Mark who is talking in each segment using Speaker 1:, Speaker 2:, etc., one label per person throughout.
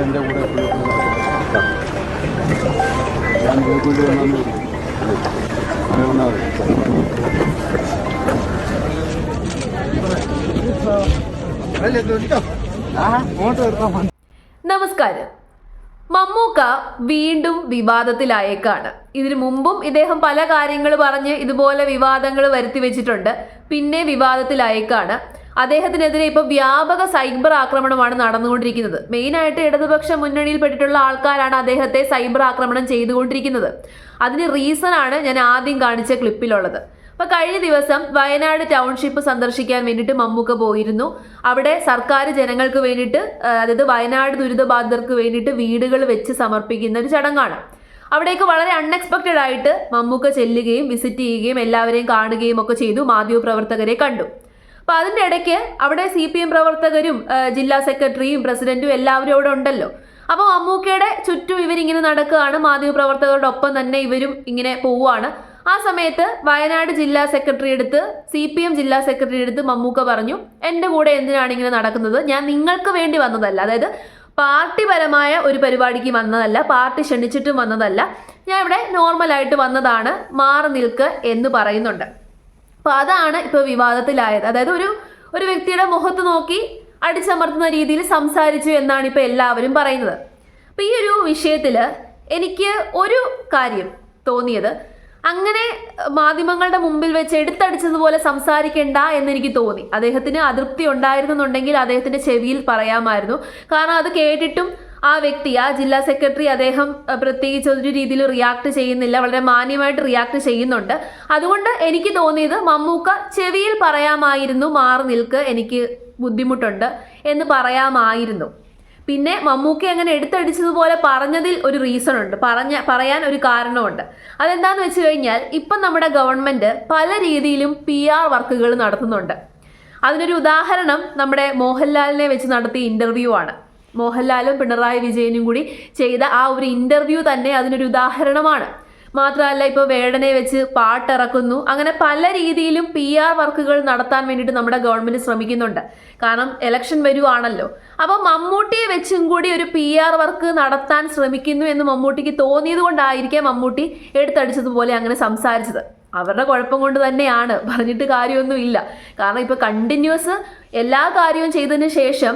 Speaker 1: എൻ്റെ കൂടെ ഞാൻ വീട്ടിൽ വന്നാൽ
Speaker 2: നമസ്കാരം. മമ്മൂക്ക വീണ്ടും വിവാദത്തിലായേക്കാണ്. ഇതിനു മുമ്പും ഇദ്ദേഹം പല കാര്യങ്ങൾ പറഞ്ഞ് ഇതുപോലെ വിവാദങ്ങൾ വരുത്തി വെച്ചിട്ടുണ്ട്. പിന്നെ വിവാദത്തിലായേക്കാണ്. അദ്ദേഹത്തിനെതിരെ ഇപ്പോൾ വ്യാപക സൈബർ ആക്രമണമാണ് നടന്നുകൊണ്ടിരിക്കുന്നത്. മെയിനായിട്ട് ഇടതുപക്ഷ മുന്നണിയിൽപ്പെട്ടിട്ടുള്ള ആൾക്കാരാണ് അദ്ദേഹത്തെ സൈബർ ആക്രമണം ചെയ്തുകൊണ്ടിരിക്കുന്നത്. അതിന് റീസണാണ് ഞാൻ ആദ്യം കാണിച്ച ക്ലിപ്പിലുള്ളത്. അപ്പോൾ കഴിഞ്ഞ ദിവസം വയനാട് ടൗൺഷിപ്പ് സന്ദർശിക്കാൻ വേണ്ടിയിട്ട് മമ്മൂക്ക പോയിരുന്നു. അവിടെ സർക്കാർ ജനങ്ങൾക്ക് വേണ്ടിയിട്ട്, അതായത് വയനാട് ദുരിതബാധിതർക്ക് വേണ്ടിയിട്ട് വീടുകൾ വെച്ച് സമർപ്പിക്കുന്ന ഒരു ചടങ്ങാണ്. അവിടേക്ക് വളരെ അൺഎക്സ്പെക്റ്റഡ് ആയിട്ട് മമ്മൂക്ക ചെല്ലുകയും വിസിറ്റ് ചെയ്യുകയും എല്ലാവരെയും കാണുകയും ഒക്കെ ചെയ്തു. മാധ്യമപ്രവർത്തകരെ കണ്ടു. അപ്പോൾ അതിൻ്റെ ഇടയ്ക്ക് അവിടെ CPM പ്രവർത്തകരും ജില്ലാ സെക്രട്ടറിയും പ്രസിഡന്റും എല്ലാവരും അവിടെ ഉണ്ടല്ലോ. അപ്പോൾ മമ്മൂക്കയുടെ ചുറ്റും ഇവരിങ്ങനെ നടക്കുകയാണ്. മാധ്യമപ്രവർത്തകരുടെ ഒപ്പം തന്നെ ഇവരും ഇങ്ങനെ പോവുകയാണ്. ആ സമയത്ത് വയനാട് ജില്ലാ സെക്രട്ടറി എടുത്ത് CPM ജില്ലാ സെക്രട്ടറി എടുത്ത് മമ്മൂക്ക പറഞ്ഞു, എൻ്റെ കൂടെ എന്തിനാണ് ഇങ്ങനെ നടക്കുന്നത്? ഞാൻ നിങ്ങൾക്ക് വേണ്ടി വന്നതല്ല, അതായത് പാർട്ടിപരമായ ഒരു പരിപാടിക്ക് വന്നതല്ല, പാർട്ടി ക്ഷണിച്ചിട്ടും വന്നതല്ല, ഞാൻ ഇവിടെ നോർമലായിട്ട് വന്നതാണ്, മാറി നിൽക്ക് എന്ന് പറയുന്നുണ്ട്. അപ്പോൾ അതാണ് ഇപ്പോൾ വിവാദത്തിലായത്. അതായത് ഒരു വ്യക്തിയുടെ മുഖത്ത് നോക്കി അടിച്ചമർത്തുന്ന രീതിയിൽ സംസാരിച്ചു എന്നാണ് ഇപ്പോൾ എല്ലാവരും പറയുന്നത്. അപ്പോൾ ഈ ഒരു വിഷയത്തിൽ എനിക്ക് ഒരു കാര്യം തോന്നിയത്, അങ്ങനെ മാധ്യമങ്ങളുടെ മുമ്പിൽ വെച്ച് എടുത്തടിച്ചതുപോലെ സംസാരിക്കേണ്ട എന്നെനിക്ക് തോന്നി. അദ്ദേഹത്തിന് അതൃപ്തി ഉണ്ടായിരുന്നുണ്ടെങ്കിൽ അദ്ദേഹത്തിൻ്റെ ചെവിയിൽ പറയാമായിരുന്നു. കാരണം അത് കേട്ടിട്ടും ആ വ്യക്തി, ആ ജില്ലാ സെക്രട്ടറി, അദ്ദേഹം പ്രത്യേകിച്ച് ഒരു രീതിയിൽ റിയാക്ട് ചെയ്യുന്നില്ല, വളരെ മാന്യമായിട്ട് റിയാക്ട് ചെയ്യുന്നുണ്ട്. അതുകൊണ്ട് എനിക്ക് തോന്നിയത് മമ്മൂക്ക ചെവിയിൽ പറയാമായിരുന്നു, മാറി നിൽക്ക്, എനിക്ക് ബുദ്ധിമുട്ടുണ്ട് എന്ന് പറയാമായിരുന്നു. പിന്നെ മമ്മൂക്ക അങ്ങനെ എടുത്തടിച്ചതുപോലെ പറഞ്ഞതിൽ ഒരു റീസൺ ഉണ്ട്, പറയാൻ ഒരു കാരണമുണ്ട്. അതെന്താന്ന് വെച്ച് കഴിഞ്ഞാൽ ഇപ്പം നമ്മുടെ ഗവൺമെൻറ് പല രീതിയിലും PR വർക്കുകൾ നടത്തുന്നുണ്ട്. അതിനൊരു ഉദാഹരണം നമ്മുടെ മോഹൻലാലിനെ വെച്ച് നടത്തിയ ഇൻ്റർവ്യൂ ആണ്. മോഹൻലാലും പിണറായി വിജയനും കൂടി ചെയ്ത ആ ഒരു ഇൻ്റർവ്യൂ തന്നെ അതിനൊരു ഉദാഹരണമാണ്. മാത്രമല്ല ഇപ്പോൾ വേടനെ വെച്ച് പാട്ടിറക്കുന്നു. അങ്ങനെ പല രീതിയിലും PR വർക്കുകൾ നടത്താൻ വേണ്ടിയിട്ട് നമ്മുടെ ഗവൺമെൻറ് ശ്രമിക്കുന്നുണ്ട്. കാരണം ഇലക്ഷൻ വരുവാണല്ലോ. അപ്പോൾ മമ്മൂട്ടിയെ വെച്ചും കൂടി ഒരു PR വർക്ക് നടത്താൻ ശ്രമിക്കുന്നു എന്ന് മമ്മൂട്ടിക്ക് തോന്നിയത് കൊണ്ടായിരിക്കാം മമ്മൂട്ടി എടുത്തടിച്ചതുപോലെ അങ്ങനെ സംസാരിച്ചത്. അവരുടെ കുഴപ്പം കൊണ്ട് തന്നെയാണ്, പറഞ്ഞിട്ട് കാര്യമൊന്നുമില്ല. കാരണം ഇപ്പോൾ കണ്ടിന്യൂസ് എല്ലാ കാര്യവും ചെയ്തതിന് ശേഷം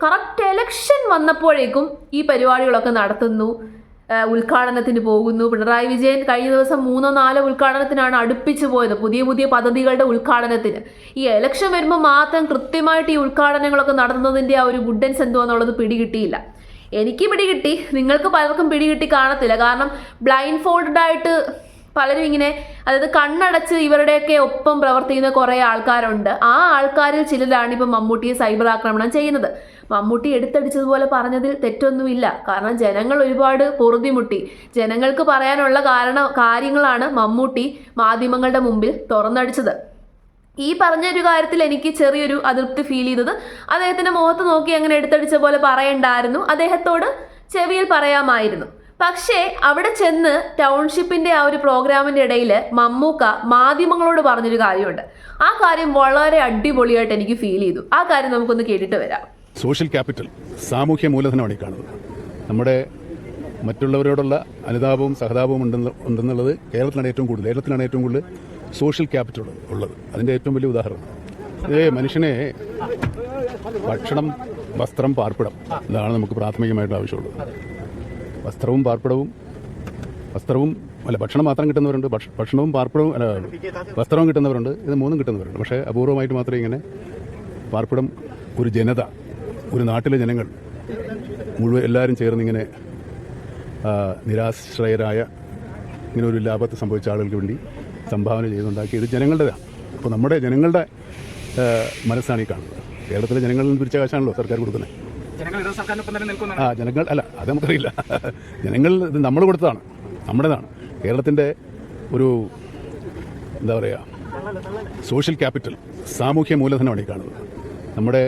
Speaker 2: കറക്റ്റ് എലക്ഷൻ വന്നപ്പോഴേക്കും ഈ പരിപാടികളൊക്കെ നടത്തുന്നു, ഉദ്ഘാടനത്തിന് പോകുന്നു. പിണറായി വിജയൻ കഴിഞ്ഞ ദിവസം 3-4 ഉദ്ഘാടനത്തിനാണ് അടുപ്പിച്ചു പോയത്, പുതിയ പദ്ധതികളുടെ ഉദ്ഘാടനത്തിന്. ഈ ഇലക്ഷൻ വരുമ്പോൾ മാത്രം കൃത്യമായിട്ട് ഈ ഉദ്ഘാടനങ്ങളൊക്കെ നടത്തുന്നതിൻ്റെ ആ ഒരു ഗുഡൻസ് എന്തോ എന്നുള്ളത് പിടികിട്ടിയില്ല. എനിക്ക് പിടികിട്ടി, നിങ്ങൾക്ക് പലർക്കും പിടികിട്ടി കാണത്തില്ല. കാരണം ബ്ലൈൻഡ് ഫോൾഡഡ് ആയിട്ട് പലരും ഇങ്ങനെ, അതായത് കണ്ണടച്ച് ഇവരുടെയൊക്കെ ഒപ്പം പ്രവർത്തിക്കുന്ന കുറേ ആൾക്കാരുണ്ട്. ആ ആൾക്കാരിൽ ചിലരാണ് ഇപ്പം മമ്മൂട്ടിയെ സൈബർ ആക്രമണം ചെയ്യുന്നത്. മമ്മൂട്ടി എടുത്തടിച്ചതുപോലെ പറഞ്ഞതിൽ തെറ്റൊന്നുമില്ല. കാരണം ജനങ്ങൾ ഒരുപാട് പൊറുതിമുട്ടി. ജനങ്ങൾക്ക് പറയാനുള്ള കാര്യങ്ങളാണ് മമ്മൂട്ടി മാധ്യമങ്ങളുടെ മുമ്പിൽ തുറന്നടിച്ചത്. ഈ പറഞ്ഞൊരു കാര്യത്തിൽ എനിക്ക് ചെറിയൊരു അതൃപ്തി ഫീൽ ചെയ്തത്, അദ്ദേഹത്തിൻ്റെ മുഖത്ത് നോക്കി അങ്ങനെ എടുത്തടിച്ച പോലെ പറയണ്ടായിരുന്നു, അദ്ദേഹത്തോട് ചെവിയിൽ പറയാമായിരുന്നു. പക്ഷേ അവിടെ ചെന്ന് ടൗൺഷിപ്പിന്റെ ആ ഒരു പ്രോഗ്രാമിന്റെ ഇടയിൽ മമ്മൂക്ക മാധ്യമങ്ങളോട് പറഞ്ഞൊരു കാര്യമുണ്ട്. ആ കാര്യം വളരെ അടിപൊളിയായിട്ട് എനിക്ക് ഫീൽ ചെയ്തു. ആ കാര്യം നമുക്കൊന്ന് കേട്ടിട്ട് വരാം.
Speaker 3: സോഷ്യൽ ക്യാപിറ്റൽ, സാമൂഹ്യ മൂലധനമാണ് ഈ കാണുന്നത്. നമ്മുടെ മറ്റുള്ളവരോടുള്ള അനുതാപവും സഹതാപവും ഉണ്ടെന്നുള്ളത് കേരളത്തിലാണ് ഏറ്റവും കൂടുതൽ സോഷ്യൽ ക്യാപിറ്റൽ ഉള്ളത്. അതിൻ്റെ ഏറ്റവും വലിയ ഉദാഹരണം മനുഷ്യനെ ഭക്ഷണം, വസ്ത്രം, പാർപ്പിടം, ഇതാണ് നമുക്ക് പ്രാഥമികമായിട്ട് ആവശ്യമുള്ളത്. ഭക്ഷണം മാത്രം കിട്ടുന്നവരുണ്ട്, ഭക്ഷണവും പാർപ്പിടവും വസ്ത്രവും കിട്ടുന്നവരുണ്ട്, ഇത് മൂന്നും കിട്ടുന്നവരുണ്ട്. പക്ഷേ അപൂർവമായിട്ട് മാത്രമേ ഇങ്ങനെ പാർപ്പിടം, ഒരു ജനത, ഒരു നാട്ടിലെ ജനങ്ങൾ മുഴുവൻ എല്ലാവരും ചേർന്നിങ്ങനെ നിരാശ്രയരായ ഇങ്ങനെ ഒരു ലാഭത്ത് സംഭവിച്ച ആളുകൾക്ക് വേണ്ടി സംഭാവന ചെയ്തുണ്ടാക്കിയത് ജനങ്ങളുടേതാണ്. അപ്പോൾ നമ്മുടെ ജനങ്ങളുടെ മനസ്സാണ് ഈ കാണുന്നത്. കേരളത്തിലെ ജനങ്ങളിൽ നിന്ന് പിരിച്ച കാശാണല്ലോ സർക്കാർ കൊടുക്കുന്നത്. ജനങ്ങൾ അല്ല, അത് നമുക്കറിയില്ല. ജനങ്ങൾ ഇത് നമ്മൾ കൊടുത്തതാണ്, നമ്മുടേതാണ്. കേരളത്തിൻ്റെ ഒരു എന്താ പറയുക, സോഷ്യൽ ക്യാപിറ്റൽ, സാമൂഹ്യ മൂലധനമാണ് ഈ കാണുന്നത്. നമ്മുടെ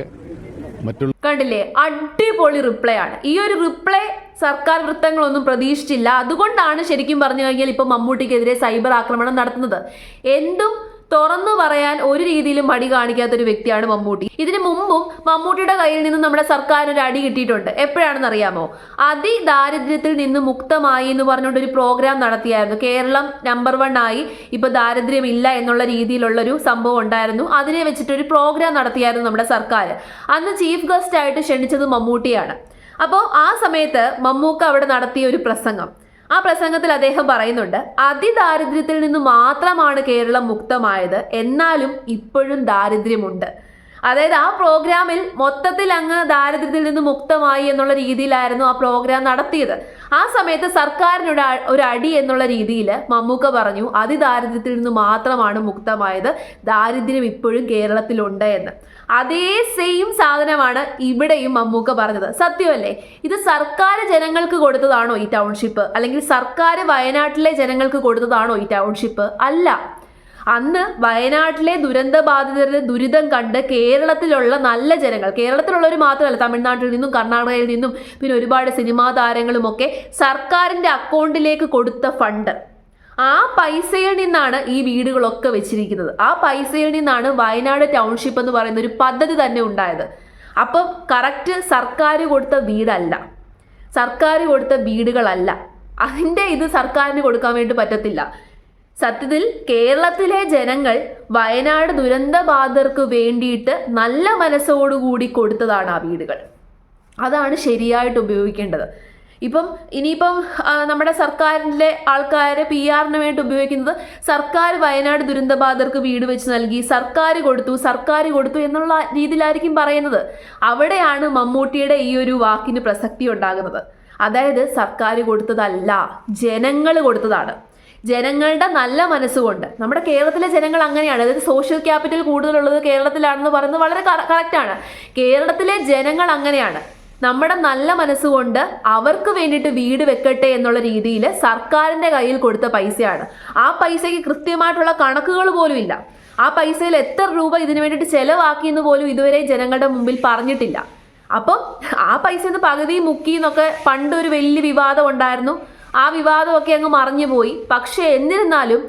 Speaker 2: കണ്ടില്ലേ, അടിപൊളി റിപ്ലൈ ആണ്. ഈ ഒരു റിപ്ലൈ സർക്കാർ വൃത്തങ്ങളൊന്നും പ്രതീക്ഷിച്ചില്ല. അതുകൊണ്ടാണ് ശരിക്കും പറഞ്ഞു കഴിഞ്ഞാൽ ഇപ്പൊ മമ്മൂട്ടിക്കെതിരെ സൈബർ ആക്രമണം നടത്തുന്നത്. എന്തും തുറന്നു പറയാൻ ഒരു രീതിയിലും മടി കാണിക്കാത്തൊരു വ്യക്തിയാണ് മമ്മൂട്ടി. ഇതിനു മുമ്പും മമ്മൂട്ടിയുടെ കയ്യിൽ നിന്ന് നമ്മുടെ സർക്കാരിന് ഒരു അടി കിട്ടിയിട്ടുണ്ട്. എപ്പോഴാണെന്ന് അറിയാമോ? അതിദാരിദ്ര്യത്തിൽ നിന്ന് മുക്തമായി എന്ന് പറഞ്ഞുകൊണ്ട് ഒരു പ്രോഗ്രാം നടത്തിയായിരുന്നു. കേരളം നമ്പർ 1 ആയി, ഇപ്പൊ ദാരിദ്ര്യമില്ല എന്നുള്ള രീതിയിലുള്ളൊരു സംഭവം ഉണ്ടായിരുന്നു. അതിനെ വെച്ചിട്ട് ഒരു പ്രോഗ്രാം നടത്തിയായിരുന്നു നമ്മുടെ സർക്കാർ. അന്ന് ചീഫ് ഗസ്റ്റ് ആയിട്ട് ക്ഷണിച്ചത് മമ്മൂട്ടിയാണ്. അപ്പോൾ ആ സമയത്ത് മമ്മൂക്ക അവിടെ നടത്തിയ ഒരു പ്രസംഗം, ആ പ്രസംഗത്തിൽ അദ്ദേഹം പറയുന്നുണ്ട്, അതിദാരിദ്ര്യത്തിൽ നിന്ന് മാത്രമാണ് കേരളം മുക്തമായത്, എന്നാലും ഇപ്പോഴും ദാരിദ്ര്യമുണ്ട്. അതായത് ആ പ്രോഗ്രാമിൽ മൊത്തത്തിൽ അങ്ങ് ദാരിദ്ര്യത്തിൽ നിന്ന് മുക്തമായി എന്നുള്ള രീതിയിലായിരുന്നു ആ പ്രോഗ്രാം നടത്തിയത്. ആ സമയത്ത് സർക്കാരിനോട് ഒരു അടി എന്നുള്ള രീതിയിൽ മമ്മൂക്ക പറഞ്ഞു, അതിദാരിദ്ര്യത്തിൽ നിന്ന് മാത്രമാണ് മുക്തമായത്, ദാരിദ്ര്യം ഇപ്പോഴും കേരളത്തിലുണ്ട് എന്ന്. അതേ സെയിം സാധനമാണ് ഇവിടെയും മമ്മൂക്ക പറഞ്ഞത്. സത്യമല്ലേ? ഇത് സർക്കാർ ജനങ്ങൾക്ക് കൊടുത്തതാണോ ഈ ടൗൺഷിപ്പ്? അല്ലെങ്കിൽ സർക്കാർ വയനാട്ടിലെ ജനങ്ങൾക്ക് കൊടുത്തതാണോ ഈ ടൗൺഷിപ്പ്? അല്ല. അന്ന് വയനാട്ടിലെ ദുരന്ത ബാധിതരുടെ ദുരിതം കണ്ട് കേരളത്തിലുള്ള നല്ല ജനങ്ങൾ, കേരളത്തിലുള്ളവർ മാത്രമല്ല, തമിഴ്നാട്ടിൽ നിന്നും കർണാടകയിൽ നിന്നും പിന്നെ ഒരുപാട് സിനിമാ താരങ്ങളുമൊക്കെ സർക്കാരിൻ്റെ അക്കൗണ്ടിലേക്ക് കൊടുത്ത ഫണ്ട്, ആ പൈസയിൽ നിന്നാണ് ഈ വീടുകളൊക്കെ വെച്ചിരിക്കുന്നത്. ആ പൈസയിൽ നിന്നാണ് വയനാട് ടൗൺഷിപ്പ് എന്ന് പറയുന്ന ഒരു പദ്ധതി തന്നെ ഉണ്ടായത്. അപ്പം കറക്റ്റ് സർക്കാർ കൊടുത്ത വീടല്ല, സർക്കാർ കൊടുത്ത വീടുകളല്ല. അതിൻ്റെ ഇത് സർക്കാരിന് കൊടുക്കാൻ വേണ്ടി പറ്റത്തില്ല. സത്യത്തിൽ കേരളത്തിലെ ജനങ്ങൾ വയനാട് ദുരന്ത ബാധിതർക്ക് വേണ്ടിയിട്ട് നല്ല മനസ്സോടുകൂടി കൊടുത്തതാണ് ആ വീടുകൾ. അതാണ് ശരിയായിട്ട് ഉപയോഗിക്കേണ്ടത്. ഇനിയിപ്പം നമ്മുടെ സർക്കാരിൻ്റെ ആൾക്കാർ PR വേണ്ടി ഉപയോഗിക്കുന്നത് സർക്കാർ വയനാട് ദുരന്തബാധിതർക്ക് വീട് വെച്ച് നൽകി, സർക്കാർ കൊടുത്തു എന്നുള്ള രീതിയിലായിരിക്കും പറയുന്നത്. അവിടെയാണ് മമ്മൂട്ടിയുടെ ഈ ഒരു വാക്കിന് പ്രസക്തി ഉണ്ടാകുന്നത്. അതായത് സർക്കാർ കൊടുത്തതല്ല, ജനങ്ങൾ കൊടുത്തതാണ്. ജനങ്ങളുടെ നല്ല മനസ്സുകൊണ്ട്. നമ്മുടെ കേരളത്തിലെ ജനങ്ങൾ അങ്ങനെയാണ്. അതായത് സോഷ്യൽ ക്യാപിറ്റൽ കൂടുതലുള്ളത് കേരളത്തിലാണെന്ന് പറയുന്നത് വളരെ കറക്റ്റാണ്. കേരളത്തിലെ ജനങ്ങൾ അങ്ങനെയാണ്. നമ്മുടെ നല്ല മനസ്സുകൊണ്ട് അവർക്ക് വേണ്ടിയിട്ട് വീട് വെക്കട്ടെ എന്നുള്ള രീതിയിൽ സർക്കാരിൻ്റെ കയ്യിൽ കൊടുത്ത പൈസയാണ്. ആ പൈസയ്ക്ക് കൃത്യമായിട്ടുള്ള കണക്കുകൾ പോലും ഇല്ല. ആ പൈസയിൽ എത്ര രൂപ ഇതിനു വേണ്ടിയിട്ട് ചെലവാക്കിയെന്ന് പോലും ഇതുവരെ ജനങ്ങളുടെ മുമ്പിൽ പറഞ്ഞിട്ടില്ല. അപ്പം ആ പൈസ പകുതി മുക്കി എന്നൊക്കെ പണ്ട് ഒരു വലിയ വിവാദം ഉണ്ടായിരുന്നു. ആ വിവാദമൊക്കെ അങ്ങ് മറഞ്ഞുപോയി. പക്ഷേ എന്നിരുന്നാലും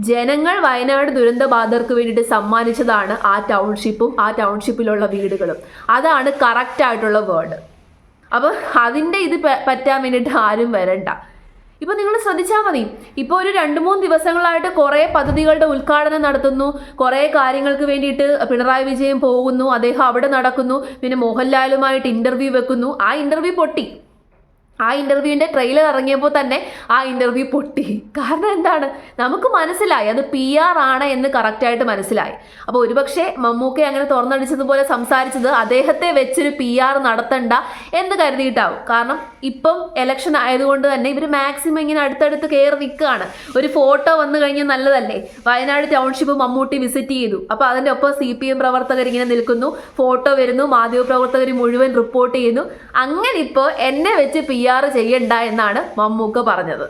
Speaker 2: ജനങ്ങൾ വയനാട് ദുരന്ത ബാധിതർക്ക് വേണ്ടിയിട്ട് സമ്മാനിച്ചതാണ് ആ ടൗൺഷിപ്പും ആ ടൗൺഷിപ്പിലുള്ള വീടുകളും. അതാണ് കറക്റ്റായിട്ടുള്ള വേർഡ്. അപ്പോൾ അതിൻ്റെ ഇത് പറ്റാൻ വേണ്ടിയിട്ട് ആരും വരണ്ട. ഇപ്പം നിങ്ങൾ ശ്രദ്ധിച്ചാൽ മതി, ഇപ്പോൾ ഒരു 2-3 ദിവസങ്ങളായിട്ട് കുറേ പദ്ധതികളുടെ ഉദ്ഘാടനം നടത്തുന്നു, കുറേ കാര്യങ്ങൾക്ക് വേണ്ടിയിട്ട് പിണറായി വിജയൻ പോകുന്നു, അദ്ദേഹം അവിടെ നടക്കുന്നു, പിന്നെ മോഹൻലാലുമായിട്ട് ഇൻ്റർവ്യൂ വെക്കുന്നു. ആ ഇൻ്റർവ്യൂ പൊട്ടി. ആ ഇൻ്റർവ്യൂവിൻ്റെ ട്രെയിലർ ഇറങ്ങിയപ്പോൾ തന്നെ ആ ഇൻ്റർവ്യൂ പൊട്ടി. കാരണം എന്താണ്? നമുക്ക് മനസ്സിലായി അത് PR ആണ് എന്ന് കറക്റ്റായിട്ട് മനസ്സിലായി. അപ്പോൾ ഒരുപക്ഷെ മമ്മൂക്ക അങ്ങനെ തുറന്നടിച്ചതുപോലെ സംസാരിച്ചത് അദ്ദേഹത്തെ വെച്ചൊരു PR നടത്തണ്ട എന്ന് കരുതിയിട്ടാവും. കാരണം ഇപ്പം ഇലക്ഷൻ ആയതുകൊണ്ട് തന്നെ ഇവർ മാക്സിമം ഇങ്ങനെ അടുത്തടുത്ത് കയറി നിൽക്കുകയാണ്. ഒരു ഫോട്ടോ വന്നു കഴിഞ്ഞാൽ നല്ലതല്ലേ? വയനാട് ടൗൺഷിപ്പ് മമ്മൂട്ടി വിസിറ്റ് ചെയ്തു, അപ്പോൾ അതിൻ്റെ ഒപ്പം CPM പ്രവർത്തകർ ഇങ്ങനെ നിൽക്കുന്നു, ഫോട്ടോ വരുന്നു, മാധ്യമപ്രവർത്തകർ മുഴുവൻ റിപ്പോർട്ട് ചെയ്യുന്നു. അങ്ങനെ ഇപ്പോൾ എന്നെ വെച്ച് PR ചെയ്യണ്ട എന്നാണ് മമ്മൂക്ക പറഞ്ഞത്.